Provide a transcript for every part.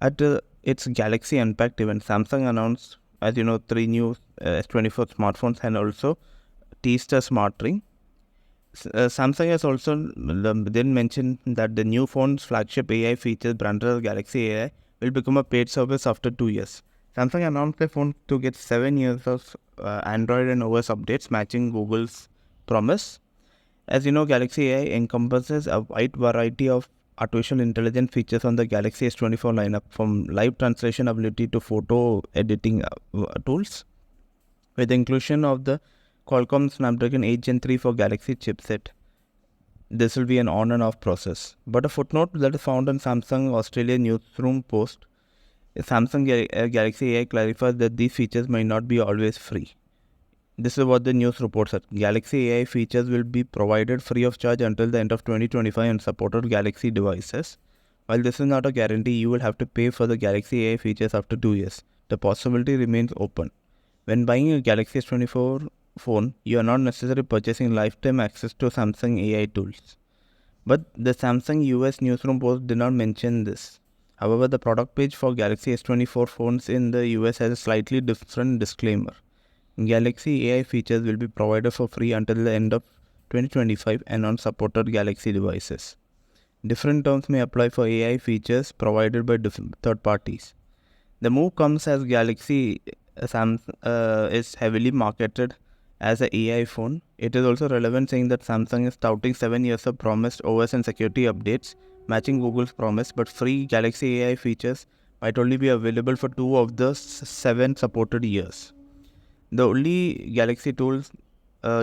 At its Galaxy Unpacked event, Samsung announced, as you know, 3 new S24 smartphones and also teased a smart ring. Samsung has also then mentioned that the new phone's flagship AI features branded as Galaxy AI will become a paid service after 2 years. Samsung announced the phone to get 7 years of Android and OS updates, matching Google's promise. As you know, Galaxy AI encompasses a wide variety of artificial intelligence features on the Galaxy S24 lineup, from live translation ability to photo editing tools. With the inclusion of the Qualcomm Snapdragon 8 Gen 3 for Galaxy chipset, this will be an on and off process. But a footnote that is found in Samsung Australia newsroom post, Samsung Galaxy AI clarifies that these features might not be always free. This is what the news reports at. Galaxy AI features will be provided free of charge until the end of 2025 on supported Galaxy devices. While this is not a guarantee, you will have to pay for the Galaxy AI features after 2 years. The possibility remains open. When buying a Galaxy S24 phone, you are not necessarily purchasing lifetime access to Samsung AI tools. But the Samsung US newsroom post did not mention this. However, the product page for Galaxy S24 phones in the US has a slightly different disclaimer. Galaxy AI features will be provided for free until the end of 2025 and on supported Galaxy devices. Different terms may apply for AI features provided by third parties. The move comes as Galaxy is heavily marketed as an AI phone. It is also relevant saying that Samsung is touting 7 years of promised OS and security updates, matching Google's promise, but free Galaxy AI features might only be available for 2 of the 7 supported years. The only Galaxy tools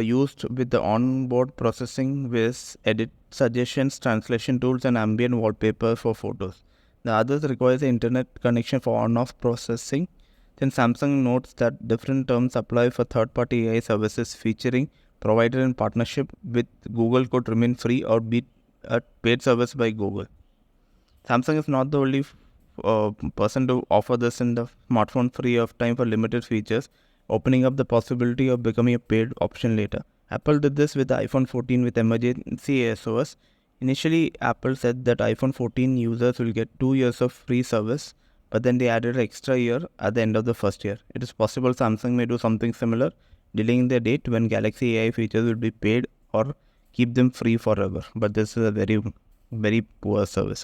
used with the onboard processing with edit suggestions, translation tools, and ambient wallpaper for photos. The others requires an internet connection for on-off processing. Then Samsung notes that different terms apply for third-party AI services featuring provided in partnership with Google could remain free or be a paid service by Google. Samsung is not the only person to offer this in the smartphone free of time for limited features, opening up the possibility of becoming a paid option later. Apple did this with the iPhone 14 with emergency SOS. Initially, Apple said that iPhone 14 users will get 2 years of free service, but then they added an extra year at the end of the first year. It is possible Samsung may do something similar, delaying the date when Galaxy AI features will be paid or keep them free forever. But this is a very, very poor service.